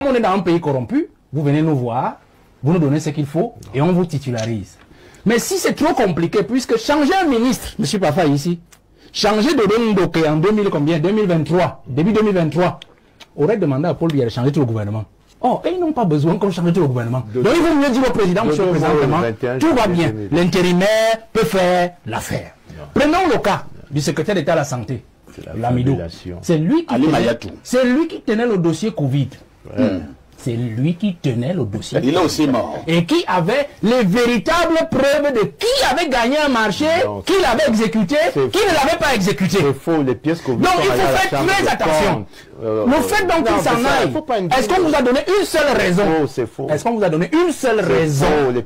On est dans un pays corrompu, vous venez nous voir, vous nous donnez ce qu'il faut et on vous titularise. Mais si c'est trop compliqué, puisque changer un ministre, M. Pafa ici, changer de Ndoke en 2023, début 2023, aurait demandé à Paul Biya de changer tout le gouvernement. Oh, et ils n'ont pas besoin qu'on change tout le gouvernement. Donc il faut mieux dire au président, M. le Président, tout va bien. L'intérimaire peut faire l'affaire. Prenons le cas du secrétaire d'État à la santé, Lamidou. C'est lui qui tenait le dossier Covid. C'est lui qui tenait le dossier. Il est aussi mort. Et qui avait les véritables preuves de qui avait gagné un marché, qui l'avait exécuté, qui ne l'avait pas exécuté. C'est faux, les pièces Covid. Donc il faut faire très attention. Le fait donc qu'il s'en aille, est-ce qu'on vous a donné une seule raison? C'est faux. Est-ce qu'on vous a donné une seule raison de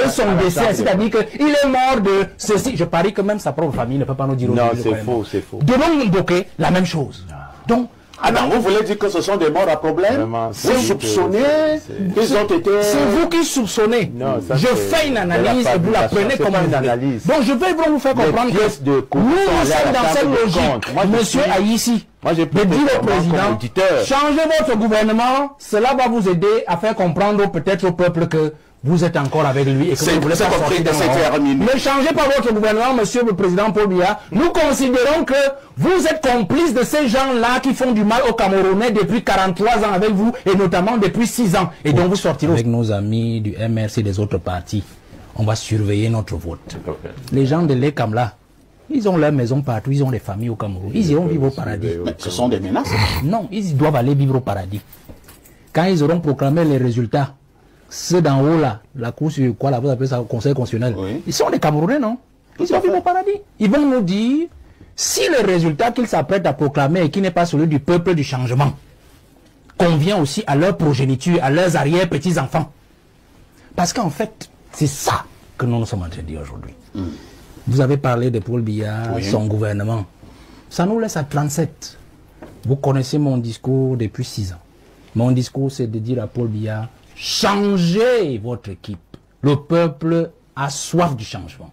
son décès? C'est-à-dire qu'il est mort de ceci. Je parie que même sa propre famille ne peut pas nous dire. Non, c'est faux, c'est faux. De Ndoke, la même chose. Donc, alors, vous voulez dire que ce sont des morts à problème? Vous soupçonnez qu'ils ont été... C'est vous qui soupçonnez. Non, je fais une analyse et vous la prenez comme une analyse. Donc je vais vous faire comprendre que nous sommes dans cette logique. Monsieur Aïssi, de dire au président, changez votre gouvernement, cela va vous aider à faire comprendre peut-être au peuple que vous êtes encore avec lui et que vous voulez pas sortir de ne changez pas votre gouvernement, monsieur le président Paul Biya. Nous considérons que vous êtes complice de ces gens-là qui font du mal aux Camerounais depuis 43 ans avec vous et notamment depuis 6 ans. Et donc vous sortirez avec nos amis du MRC et des autres partis. On va surveiller notre vote. Les gens de l'ECAM là, ils ont leur maison partout, ils ont des familles au Cameroun. Ils iront vivre au paradis. Mais ce sont des menaces. Non, ils doivent aller vivre au paradis. Quand ils auront proclamé les résultats, ceux d'en haut là, la cour sur quoi là, vous appelez ça, le conseil constitutionnel, ils sont des Camerounais, non? Ils vont vivre au paradis. Ils vont nous dire si le résultat qu'ils s'apprêtent à proclamer et qui n'est pas celui du peuple du changement convient aussi à leur progéniture, à leurs arrière-petits-enfants. Parce qu'en fait, c'est ça que nous sommes en train de dire aujourd'hui. Vous avez parlé de Paul Biya, son gouvernement. Ça nous laisse à 37. Vous connaissez mon discours depuis 6 ans. Mon discours, c'est de dire à Paul Biya, changez votre équipe. Le peuple a soif du changement.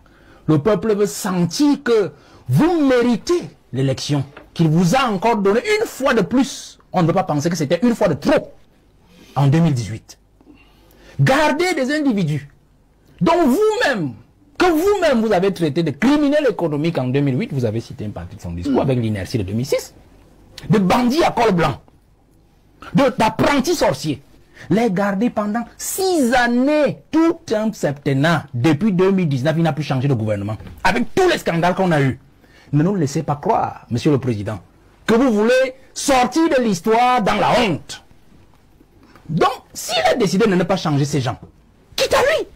Le peuple veut sentir que vous méritez l'élection, qu'il vous a encore donné une fois de plus. On ne peut pas penser que c'était une fois de trop en 2018. Gardez des individus dont vous-même, que vous-même vous avez traité de criminels économiques en 2008, vous avez cité une partie de son discours avec l'inertie de 2006, de bandits à col blanc, d'apprentis sorciers. Les garder pendant 6 années, tout un septennat, depuis 2019, il n'a plus changé de gouvernement. Avec tous les scandales qu'on a eus. Ne nous laissez pas croire, monsieur le président, que vous voulez sortir de l'histoire dans la honte. Donc, s'il a décidé de ne pas changer ces gens, quitte à lui.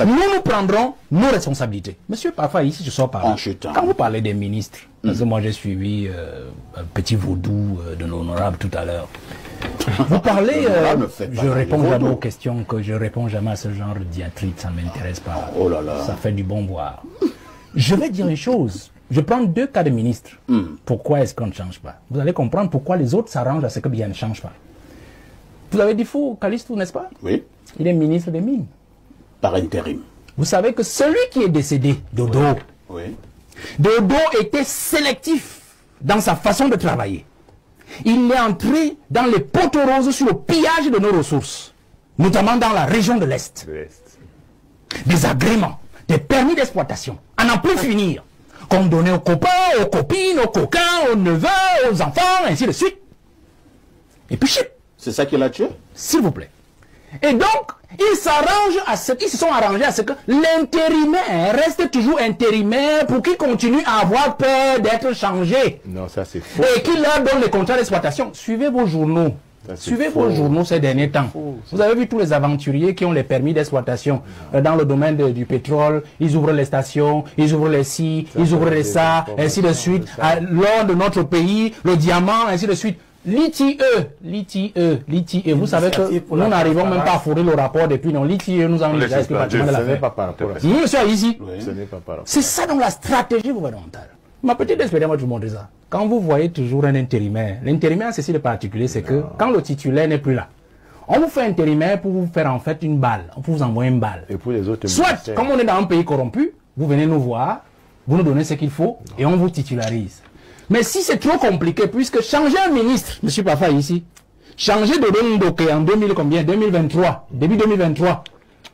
Nous prendrons nos responsabilités. Monsieur Pafa, ici, je sors par là. Quand vous parlez des ministres, parce que moi j'ai suivi un petit vaudou de l'honorable tout à l'heure. Vous parlez, je réponds jamais aux questions, que je réponds jamais à ce genre de diatribe, ça ne m'intéresse pas. Oh là là. Ça fait du bon boire. Je vais dire une chose. Je prends 2 cas de ministres. Pourquoi est-ce qu'on ne change pas? Vous allez comprendre pourquoi les autres s'arrangent à ce que Biya ne change pas. Vous avez dit fou, Calistou, n'est-ce pas? Oui. Il est ministre des Mines. Par intérim. Vous savez que celui qui est décédé, Dodo, Dodo était sélectif dans sa façon de travailler. Il est entré dans les poteaux roses sur le pillage de nos ressources, notamment dans la région de l'Est. Des agréments, des permis d'exploitation, à n'en plus finir, qu'on donnait aux copains, aux copines, aux coquins, aux neveux, aux enfants, ainsi de suite. Et puis chip. C'est ça qui l'a tué? S'il vous plaît. Et donc, ils se sont arrangés à ce que l'intérimaire reste toujours intérimaire pour qu'il continue à avoir peur d'être changé. Non, ça c'est faux. Et qu'il leur donne les contrats d'exploitation. Suivez vos journaux. Suivez vos journaux ces derniers temps. Vous avez vu tous les aventuriers qui ont les permis d'exploitation dans le domaine du pétrole. Ils ouvrent les stations, ils ouvrent les ci, ils ouvrent les ça, ainsi de suite. L'or de notre pays, le diamant, ainsi de suite. L'ITIE, vous savez que nous n'arrivons même pas à fournir le rapport depuis, non, l'ITIE nous a déjà expliqué de la fait. Oui, monsieur, ici. C'est ça donc la stratégie gouvernementale. Ma petite expérience va vous montrer ça. Quand vous voyez toujours un intérimaire, l'intérimaire, c'est si le particulier, c'est que quand le titulaire n'est plus là, on vous fait intérimaire pour vous faire en fait une balle, pour vous envoyer une balle. Et pour les autres soit, comme on est dans un pays corrompu, vous venez nous voir, vous nous donnez ce qu'il faut et on vous titularise. Mais si c'est trop compliqué, puisque changer un ministre, M. Pafa ici, changer de Ndoke en 2000 combien 2023, début 2023,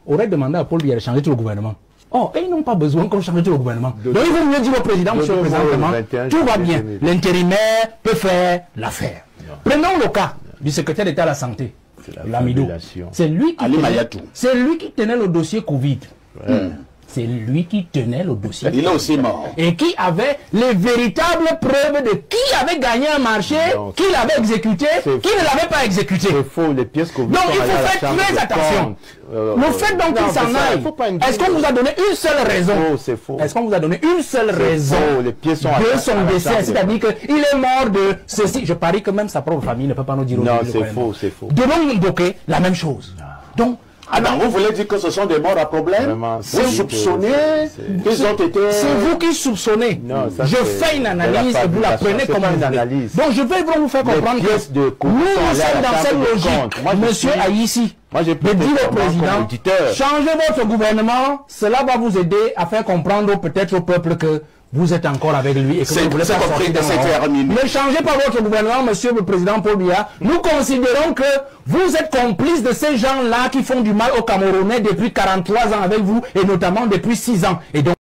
aurait demandé à Paul Biya de changer tout le gouvernement. Oh, et ils n'ont pas besoin qu'on change tout le gouvernement. Donc il vaut mieux dire au président, monsieur le président, tout va bien. L'intérimaire peut faire l'affaire. Prenons le cas du secrétaire d'État à la santé, Lamido. C'est lui qui tenait le dossier Covid. C'est lui qui tenait le dossier. Il est aussi mort. Et qui avait les véritables preuves de qui avait gagné un marché, qui l'avait exécuté, qui ne l'avait pas exécuté. C'est faux, les pièces Covid. Donc il faut faire très attention. Le fait donc qu'il s'en aille, est-ce qu'on vous a donné une seule raison? C'est faux. Est-ce qu'on vous a donné une seule raison les pièces sont de son décès? C'est-à-dire qu'il est mort de ceci. Je parie que même sa propre famille ne peut pas nous dire. Non, c'est faux, c'est faux. De Ndoke, la même chose. Donc, alors, vous voulez dire que ce sont des morts à problème? Vous soupçonnez qu'ils ont été... C'est vous qui soupçonnez. Non, je fais une analyse et vous la prenez comme une analyse. Donc, je vais vous faire comprendre que nous sommes dans cette logique. Monsieur Aïssi, de dire au président, changez votre gouvernement, cela va vous aider à faire comprendre peut-être au peuple que vous êtes encore avec lui et que vous voulez pas sortir de cette. Ne changez pas votre gouvernement, monsieur le président Paul Biya. Nous considérons que vous êtes complice de ces gens-là qui font du mal aux Camerounais depuis 43 ans avec vous et notamment depuis 6 ans. Et donc,